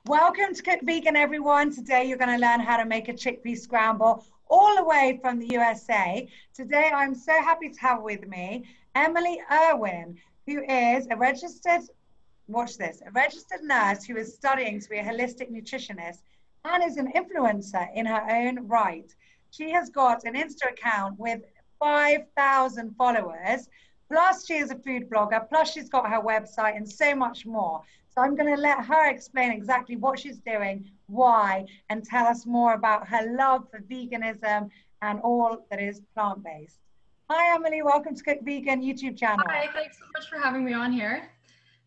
Welcome to Cook Vegan, everyone. Today you're going to learn how to make a chickpea scramble all the way from the USA. Today I'm so happy to have with me Emily Irwin, who is a registered, watch this, a registered nurse who is studying to be a holistic nutritionist and is an influencer in her own right. She has got an Insta account with 5,000 followers, plus she is a food blogger, plus she's got her website and so much more. So I'm going to let her explain exactly what she's doing, why, and tell us more about her love for veganism and all that is plant-based. Hi, Emily. Welcome to Cook Vegan YouTube channel. Hi, thanks so much for having me on here.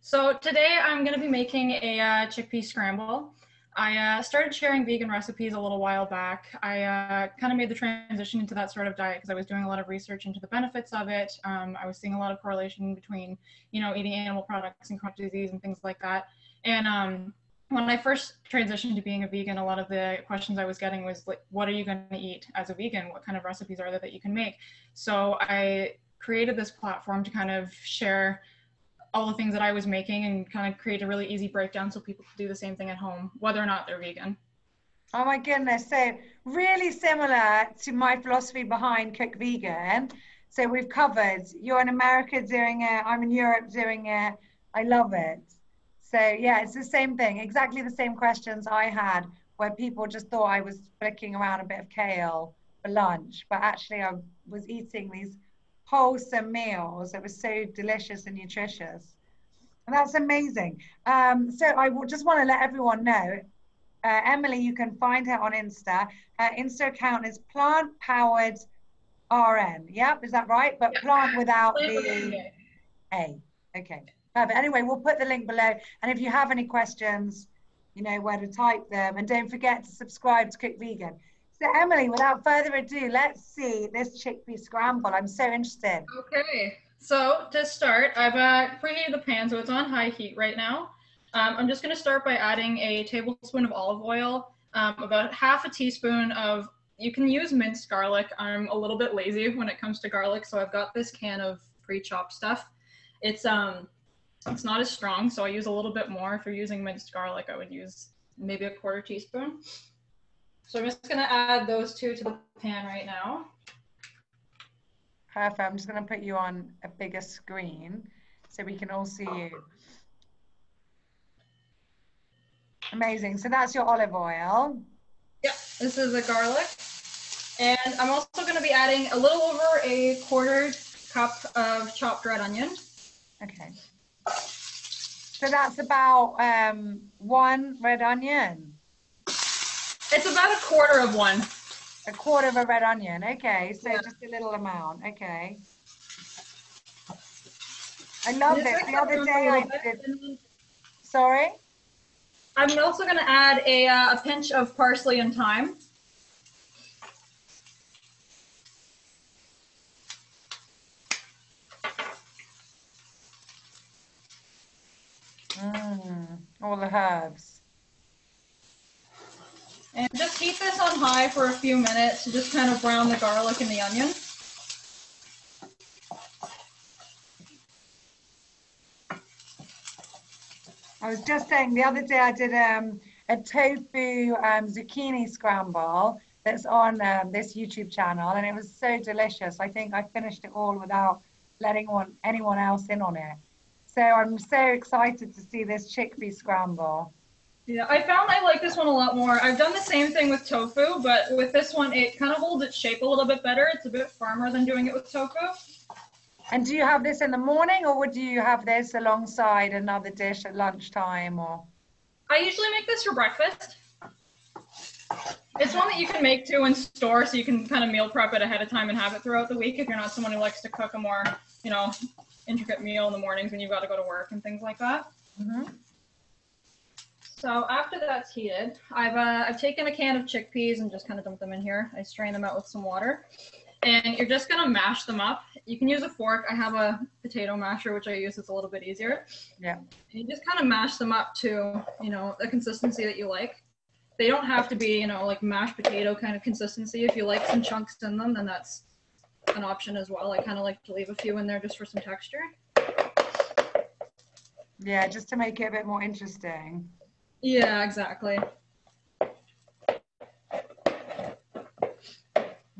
So today I'm going to be making a chickpea scramble. I started sharing vegan recipes a little while back. I kind of made the transition into that sort of diet because I was doing a lot of research into the benefits of it. I was seeing a lot of correlation between, eating animal products and chronic disease and things like that. And when I first transitioned to being a vegan, a lot of the questions I was getting was like, what are you going to eat as a vegan? What kind of recipes are there that you can make? So I created this platform to kind of share all the things that I was making and kind of create a really easy breakdown so people could do the same thing at home, whether or not they're vegan. Oh my goodness, so really similar to my philosophy behind Cook Vegan. So we've covered, you're in America doing it, I'm in Europe doing it, I love it. So yeah, it's the same thing, exactly the same questions I had where people just thought I was flicking around a bit of kale for lunch, but actually I was eating these wholesome meals that were so delicious and nutritious. And that's amazing. So I just want to let everyone know, Emily, you can find her on Insta. Her Insta account is Plant Powered RN. Yep, is that right? But plant without the A. Okay, perfect. Anyway, we'll put the link below. And if you have any questions, you know where to type them. And don't forget to subscribe to Cook Vegan. So Emily, without further ado, let's see this chickpea scramble. I'm so interested. Okay, so to start, I've preheated the pan, so it's on high heat right now. I'm just going to start by adding a tablespoon of olive oil, about half a teaspoon of, you can use minced garlic. I'm a little bit lazy when it comes to garlic, so I've got this can of pre-chopped stuff. It's not as strong, so I use a little bit more. If you're using minced garlic, I would use maybe a quarter teaspoon. So I'm just going to add those two to the pan right now. Perfect. I'm just going to put you on a bigger screen so we can all see you. Amazing. So that's your olive oil. Yep, this is the garlic. And I'm also going to be adding a little over a quarter cup of chopped red onion. Okay. So that's about 1 red onion. It's about a quarter of one. A quarter of a red onion. Okay, so yeah. Just a little amount. Okay. I love this. The other day I did. Sorry? I'm also going to add a pinch of parsley and thyme. All the herbs. And just heat this on high for a few minutes to just kind of brown the garlic and the onion. I was just saying the other day I did a tofu zucchini scramble that's on this YouTube channel, and it was so delicious. I think I finished it all without letting anyone else in on it. So I'm so excited to see this chickpea scramble. Yeah, I found I like this one a lot more. I've done the same thing with tofu, but with this one, it kind of holds its shape a little bit better. It's a bit firmer than doing it with tofu. And do you have this in the morning, or would you have this alongside another dish at lunchtime? Or I usually make this for breakfast. It's one that you can make too and store, so you can kind of meal prep it ahead of time and have it throughout the week if you're not someone who likes to cook a more, intricate meal in the mornings when you've got to go to work and things like that. Mm-hmm. So after that's heated, I've taken a can of chickpeas and just kind of dumped them in here. I strain them out with some water. And you're just going to mash them up. You can use a fork. I have a potato masher, which I use. It's a little bit easier. Yeah. And you just kind of mash them up to, the consistency that you like. They don't have to be, like mashed potato kind of consistency. If you like some chunks in them, then that's an option as well. I kind of like to leave a few in there just for some texture. Yeah, just to make it a bit more interesting. Yeah, exactly.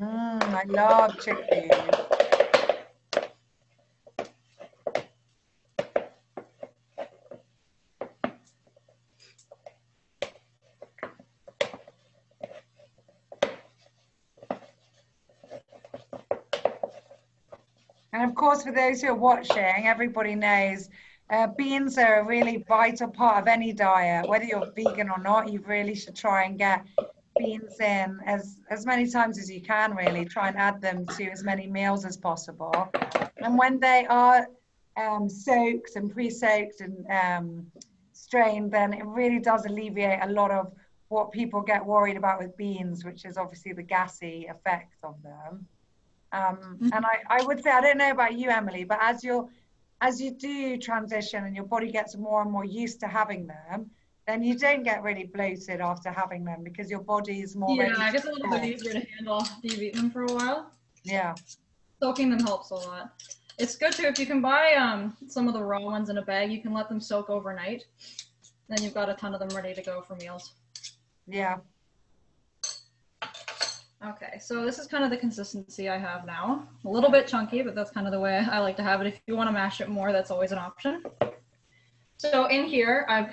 I love chickpeas. And of course, for those who are watching, everybody knows beans are a really vital part of any diet. Whether you're vegan or not, you really should try and get beans in as many times as you can, really. Try and add them to as many meals as possible. And when they are soaked and pre-soaked and strained, then it really does alleviate a lot of what people get worried about with beans, which is obviously the gassy effect of them. And I would say, I don't know about you, Emily, but as you do transition and your body gets more and more used to having them, then you don't get really bloated after having them because your body is more ready. Yeah, I guess a little bit easier to handle after you've eaten them for a while. Yeah. Soaking them helps a lot. It's good too if you can buy some of the raw ones in a bag. You can let them soak overnight. Then you've got a ton of them ready to go for meals. Yeah. Okay, so this is kind of the consistency I have now. A little bit chunky, but that's kind of the way I like to have it. If you want to mash it more, that's always an option. So in here, I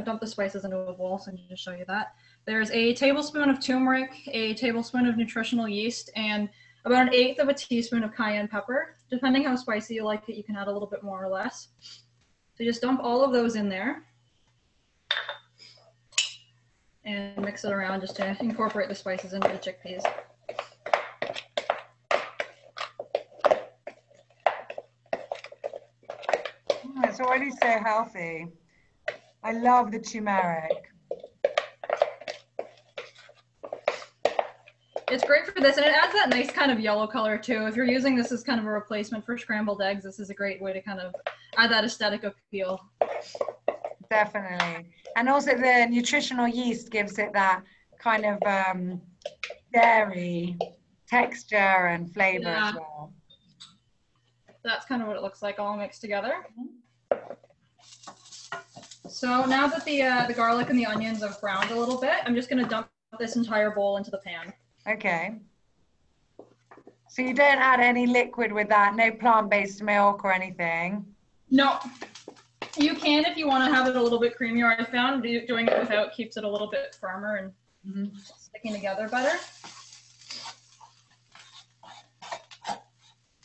dumped the spices into a bowl, so I need to show you that. There's a tablespoon of turmeric, a tablespoon of nutritional yeast, and about 1/8 of a teaspoon of cayenne pepper. Depending how spicy you like it, you can add a little bit more or less. So just dump all of those in there and mix it around just to incorporate the spices into the chickpeas. It's already so healthy. I love the turmeric. It's great for this, and it adds that nice kind of yellow color too. If you're using this as kind of a replacement for scrambled eggs, this is a great way to kind of add that aesthetic appeal. Definitely. And also the nutritional yeast gives it that kind of dairy texture and flavor as well. That's kind of what it looks like all mixed together. So now that the garlic and the onions have browned a little bit, I'm just going to dump this entire bowl into the pan. Okay. So you don't add any liquid with that, no plant-based milk or anything? No. You can if you want to have it a little bit creamier. I found doing it without keeps it a little bit firmer and sticking together better.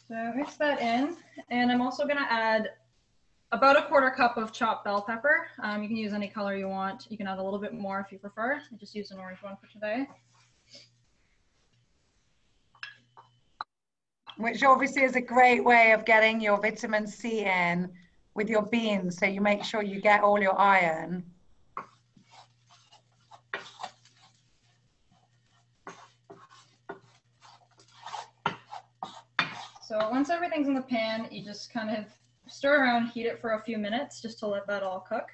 So mix that in, and I'm also going to add about 1/4 cup of chopped bell pepper. You can use any color you want. You can add a little bit more if you prefer. I just used an orange one for today. Which obviously is a great way of getting your vitamin C in with your beans, so you make sure you get all your iron. So once everything's in the pan, you just kind of stir around, heat it for a few minutes just to let that all cook.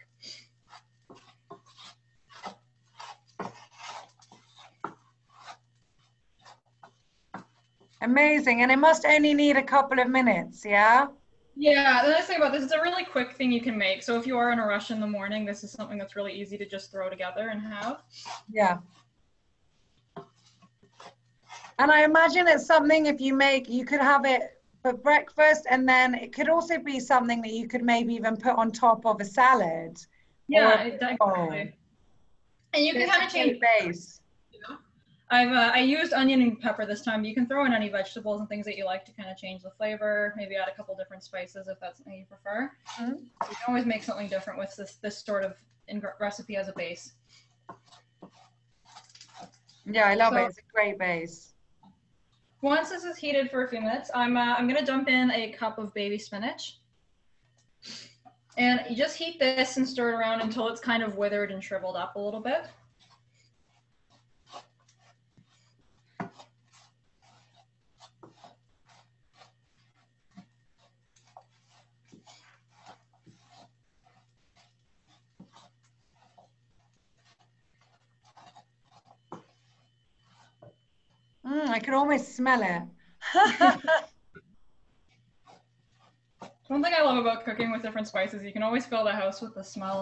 Amazing. And it must only need a couple of minutes, yeah? Yeah, the nice thing about this, it's a really quick thing you can make. So if you are in a rush in the morning, this is something that's really easy to just throw together and have. Yeah. And I imagine it's something if you make, you could have it for breakfast, and then it could also be something that you could maybe even put on top of a salad. Yeah, exactly. And you can kind of change base. I used onion and pepper this time. You can throw in any vegetables and things that you like to kind of change the flavor. Maybe add a couple different spices if that's something you prefer. You can always make something different with this sort of recipe as a base. Yeah, I love it. It's a great base. Once this is heated for a few minutes, I'm going to dump in a cup of baby spinach. And you just heat this and stir it around until it's kind of withered and shriveled up a little bit. I can almost smell it. One thing I love about cooking with different spices, you can always fill the house with the smell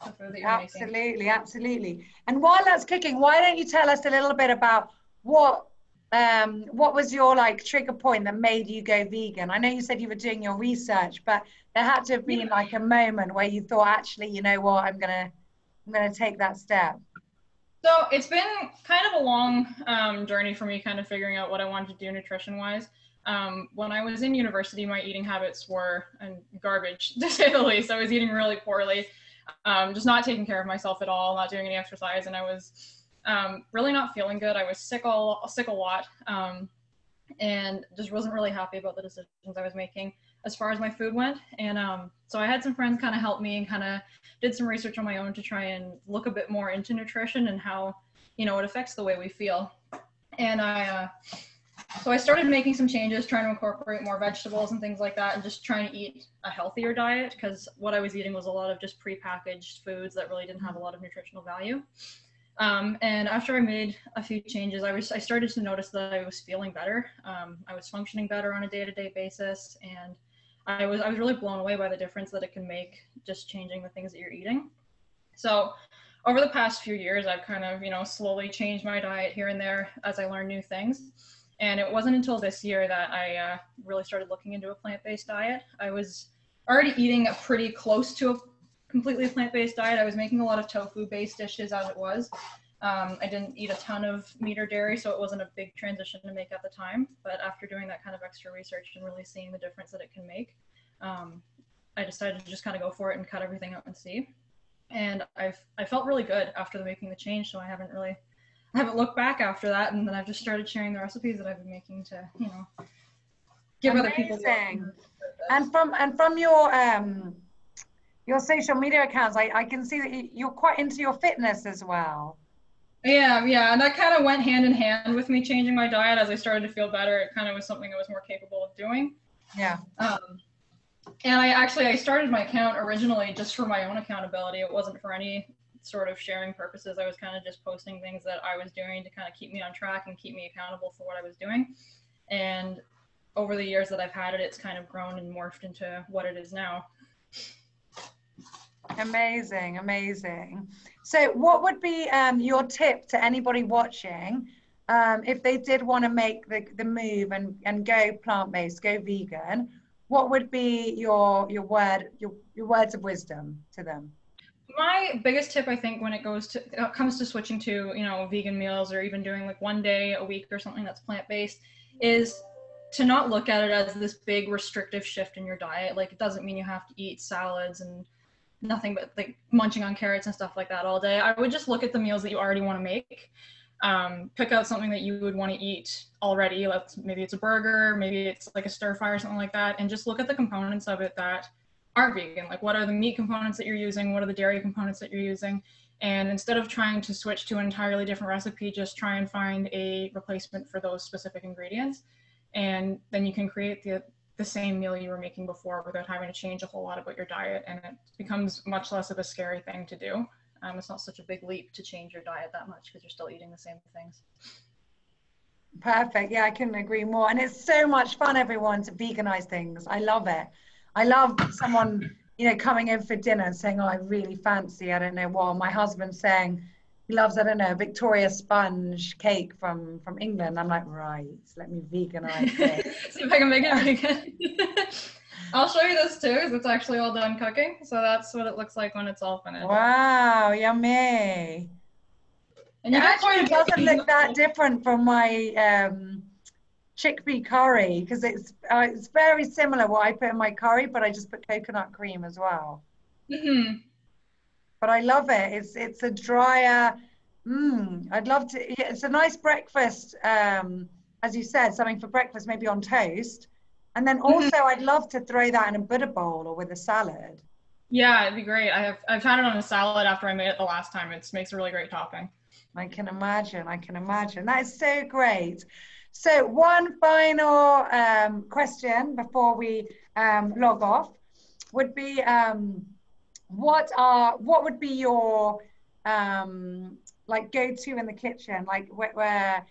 of the food that you're making. Absolutely, absolutely. And while that's cooking, why don't you tell us a little bit about what was your like trigger point that made you go vegan? I know you said you were doing your research, but there had to have been like a moment where you thought, actually, you know what, I'm gonna take that step. So it's been kind of a long journey for me, kind of figuring out what I wanted to do nutrition-wise. When I was in university, my eating habits were garbage, to say the least. I was eating really poorly, just not taking care of myself at all, not doing any exercise, and I was really not feeling good. I was sick a lot, and just wasn't really happy about the decisions I was making as far as my food went. And so I had some friends kind of help me and kind of did some research on my own to try and look a bit more into nutrition and how, it affects the way we feel. And so I started making some changes, trying to incorporate more vegetables and things like that, and just trying to eat a healthier diet, because what I was eating was a lot of just prepackaged foods that really didn't have a lot of nutritional value. And after I made a few changes, I started to notice that I was feeling better. I was functioning better on a day-to-day basis, and I was really blown away by the difference that it can make just changing the things that you're eating. So over the past few years, I've kind of, slowly changed my diet here and there as I learn new things. And it wasn't until this year that I really started looking into a plant-based diet. I was already eating a pretty close to a completely plant-based diet. I was making a lot of tofu-based dishes as it was. I didn't eat a ton of meat or dairy, so it wasn't a big transition to make at the time. But after doing that kind of extra research and really seeing the difference that it can make, I decided to just kind of go for it and cut everything out and see. And I felt really good after making the change, so I haven't looked back after that. And then I've just started sharing the recipes that I've been making to, give Amazing. other people. And from your social media accounts, I can see that you're quite into your fitness as well. Yeah, and that kind of went hand in hand with me changing my diet. As I started to feel better, it kind of was something I was more capable of doing. Yeah. And I started my account originally just for my own accountability. It wasn't for any sort of sharing purposes. I was kind of just posting things that I was doing to kind of keep me on track and keep me accountable for what I was doing. And over the years that I've had it, it's kind of grown and morphed into what it is now. Amazing, amazing. So what would be your tip to anybody watching if they did want to make the move and go plant-based, go vegan? What would be your words of wisdom to them? My biggest tip, I think, when it comes to switching to, vegan meals, or even doing like one day a week or something that's plant-based, is to not look at it as this big restrictive shift in your diet. Like, it doesn't mean you have to eat salads and nothing but like munching on carrots and stuff like that all day. I would just look at the meals that you already want to make. Pick out something that you would want to eat already. Maybe it's a burger, maybe it's like a stir fry or something like that, and just look at the components of it that aren't vegan. Like, what are the meat components that you're using? What are the dairy components that you're using? And instead of trying to switch to an entirely different recipe, just try and find a replacement for those specific ingredients. And then you can create the same meal you were making before without having to change a whole lot about your diet. And it becomes much less of a scary thing to do. It's not such a big leap to change your diet that much because you're still eating the same things. Perfect. Yeah, I couldn't agree more. And it's so much fun, everyone, to veganize things. I love it. I love someone, coming in for dinner and saying, oh, I really fancy, I don't know what. My husband saying he loves, I don't know, Victoria sponge cake from England. I'm like, right, let me veganize it. See if I can make it vegan. I'll show you this too, because it's actually all done cooking. So that's what it looks like when it's all finished. Wow, yummy. And it actually doesn't look that different from my chickpea curry, because it's very similar what I put in my curry, but I just put coconut cream as well. Mm-hmm. But I love it. It's a drier. I'd love to. Yeah, it's a nice breakfast, as you said, something for breakfast, maybe on toast. And then also, I'd love to throw that in a Buddha bowl or with a salad. Yeah, it'd be great. I've had it on a salad after I made it the last time. It makes a really great topping. I can imagine. I can imagine. That is so great. So one final question before we log off would be, what would be your like go-to in the kitchen? Like where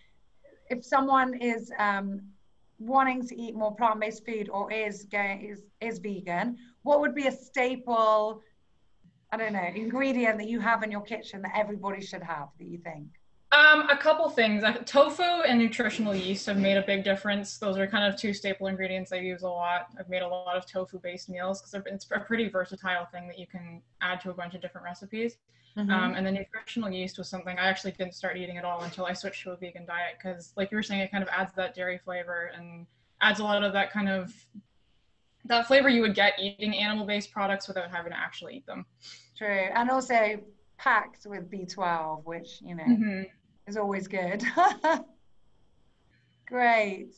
if someone is wanting to eat more plant-based food or is vegan, what would be a staple I don't know, ingredient that you have in your kitchen that everybody should have that you think? A couple things. Tofu and nutritional yeast have made a big difference. Those are kind of two staple ingredients I use a lot. I've made a lot of tofu-based meals because it's a pretty versatile thing that you can add to a bunch of different recipes. And the nutritional yeast was something I actually didn't start eating at all until I switched to a vegan diet because, like you were saying, it kind of adds that dairy flavor and adds a lot of that kind of that flavor you would get eating animal-based products without having to actually eat them. True. And also packed with B12, which, you know, is always good. Great.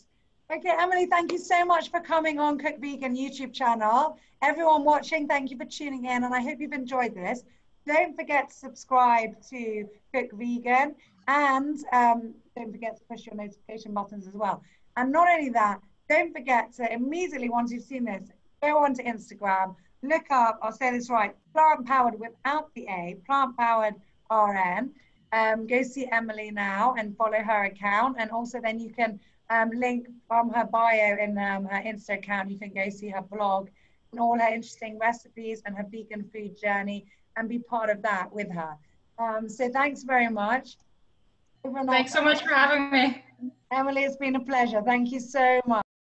Okay, Emily, thank you so much for coming on Cook Vegan YouTube channel. Everyone watching, thank you for tuning in, and I hope you've enjoyed this. Don't forget to subscribe to Cook Vegan, and don't forget to push your notification buttons as well. And not only that, don't forget to immediately, once you've seen this, go onto Instagram, look up, I'll say this right, Plant Powered without the A, Plant Powered RN. Go see Emily now and follow her account. And also then you can link from her bio in her Insta account. You can go see her blog and all her interesting recipes and her vegan food journey and be part of that with her. So thanks very much. Thanks so much for having me. Emily, it's been a pleasure. Thank you so much.